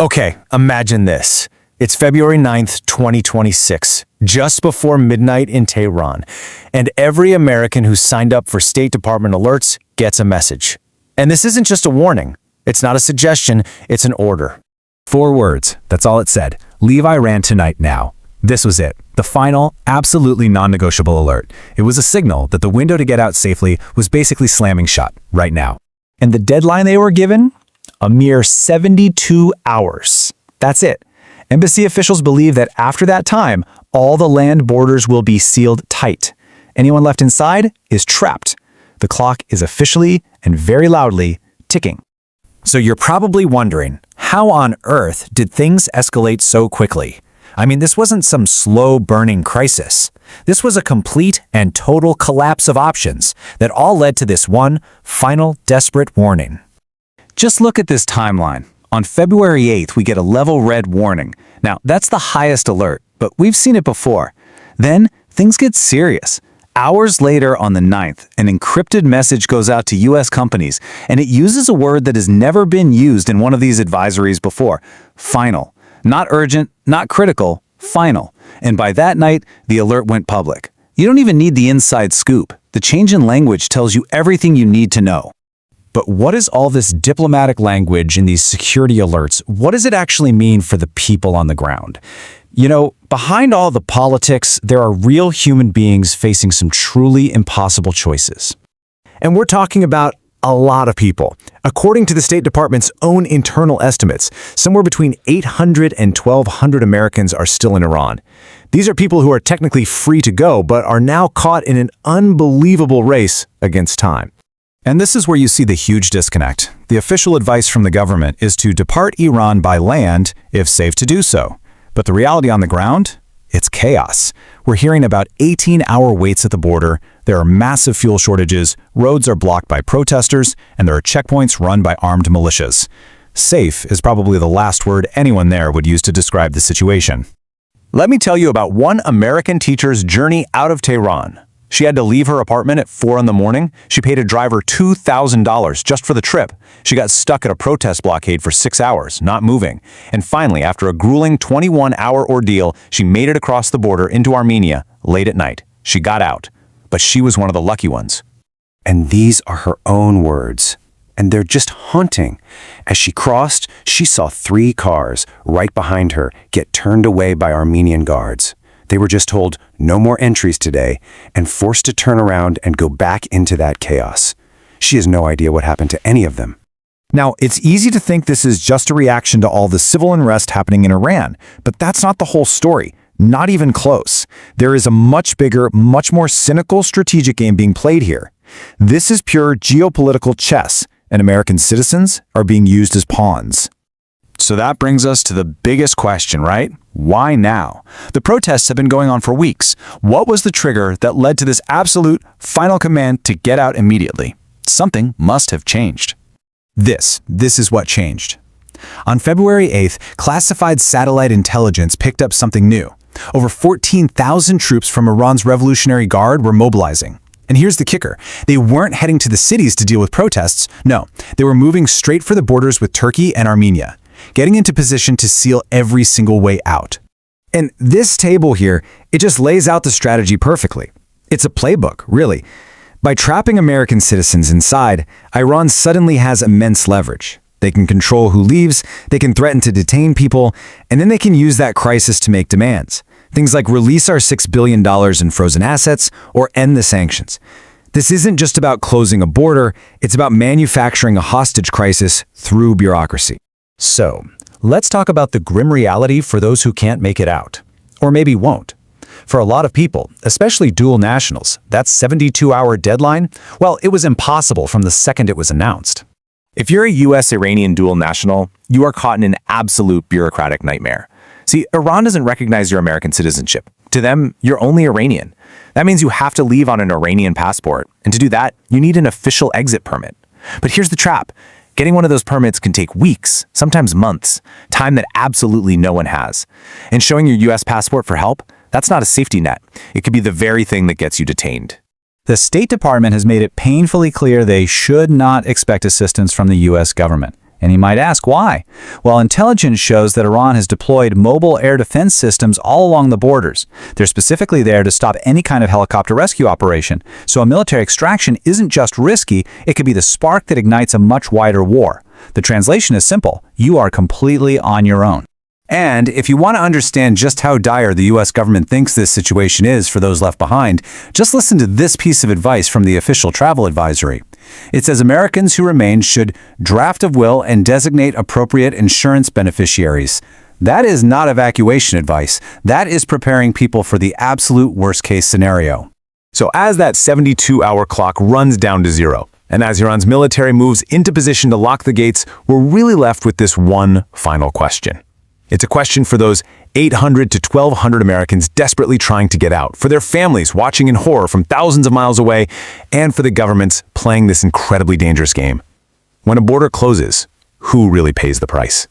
Okay, imagine this. It's February 9th, 2026, just before midnight in Tehran, and every American who signed up for State Department alerts gets a message. And this isn't just a warning. It's not a suggestion, it's an order. 4 words, that's all it said. Leave Iran tonight now. This was it. The final, absolutely non-negotiable alert. It was a signal that the window to get out safely was basically slamming shut right now. And the deadline they were given? A mere 72 hours. That's it. Embassy officials believe that after that time, all the land borders will be sealed tight. Anyone left inside is trapped. The clock is officially and very loudly ticking. So you're probably wondering, how on earth did things escalate so quickly? I mean, this wasn't some slow-burning crisis. This was a complete and total collapse of options that all led to this one final desperate warning. Just look at this timeline. On February 8th, we get a level red warning. Now, that's the highest alert, but we've seen it before. Then, things get serious. Hours later, on the 9th, an encrypted message goes out to U.S. companies, and it uses a word that has never been used in one of these advisories before: final. Not urgent, not critical, final. And by that night, the alert went public. You don't even need the inside scoop. The change in language tells you everything you need to know. But what is all this diplomatic language in these security alerts? What does it actually mean for the people on the ground? You know, behind all the politics, there are real human beings facing some truly impossible choices. And we're talking about a lot of people. According to the State Department's own internal estimates, somewhere between 800 and 1,200 Americans are still in Iran. These are people who are technically free to go, but are now caught in an unbelievable race against time. And this is where you see the huge disconnect. The official advice from the government is to depart Iran by land if safe to do so. But the reality on the ground? It's chaos. We're hearing about 18-hour waits at the border, there are massive fuel shortages, roads are blocked by protesters, and there are checkpoints run by armed militias. Safe is probably the last word anyone there would use to describe the situation. Let me tell you about one American teacher's journey out of Tehran. She had to leave her apartment at 4 in the morning. She paid a driver $2,000 just for the trip. She got stuck at a protest blockade for 6 hours, not moving. And finally, after a grueling 21-hour ordeal, she made it across the border into Armenia late at night. She got out, but she was one of the lucky ones. And these are her own words. And they're just haunting. As she crossed, she saw 3 cars right behind her get turned away by Armenian guards. They were just told no more entries today and forced to turn around and go back into that chaos. She has no idea what happened to any of them. Now, it's easy to think this is just a reaction to all the civil unrest happening in Iran, but that's not the whole story. Not even close. There is a much bigger, much more cynical strategic game being played here. This is pure geopolitical chess, and American citizens are being used as pawns. So that brings us to the biggest question, right? Why now? The protests have been going on for weeks. What was the trigger that led to this absolute final command to get out immediately? Something must have changed. This is what changed. On February 8th, classified satellite intelligence picked up something new. Over 14,000 troops from Iran's Revolutionary Guard were mobilizing. And here's the kicker. They weren't heading to the cities to deal with protests. No, they were moving straight for the borders with Turkey and Armenia, getting into position to seal every single way out. And this table here, it just lays out the strategy perfectly. It's a playbook, really. By trapping American citizens inside, Iran suddenly has immense leverage. They can control who leaves, they can threaten to detain people, and then they can use that crisis to make demands. Things like release our $6 billion in frozen assets or end the sanctions. This isn't just about closing a border, it's about manufacturing a hostage crisis through bureaucracy. So, let's talk about the grim reality for those who can't make it out. Or maybe won't. For a lot of people, especially dual nationals, that 72-hour deadline, well, it was impossible from the second it was announced. If you're a U.S.-Iranian dual national, you are caught in an absolute bureaucratic nightmare. See, Iran doesn't recognize your American citizenship. To them, you're only Iranian. That means you have to leave on an Iranian passport, and to do that, you need an official exit permit. But here's the trap. Getting one of those permits can take weeks, sometimes months, time that absolutely no one has. And showing your U.S. passport for help, that's not a safety net. It could be the very thing that gets you detained. The State Department has made it painfully clear they should not expect assistance from the U.S. government. And you might ask why? Well, intelligence shows that Iran has deployed mobile air defense systems all along the borders. They're specifically there to stop any kind of helicopter rescue operation. So a military extraction isn't just risky, it could be the spark that ignites a much wider war. The translation is simple: you are completely on your own. And if you want to understand just how dire the U.S. government thinks this situation is for those left behind, just listen to this piece of advice from the official travel advisory. It says Americans who remain should draft of will and designate appropriate insurance beneficiaries. That is not evacuation advice. That is preparing people for the absolute worst-case scenario. So as that 72-hour clock runs down to zero, and as Iran's military moves into position to lock the gates, we're really left with this one final question. It's a question for those 800 to 1,200 Americans desperately trying to get out, for their families watching in horror from thousands of miles away, and for the governments playing this incredibly dangerous game. When a border closes, who really pays the price?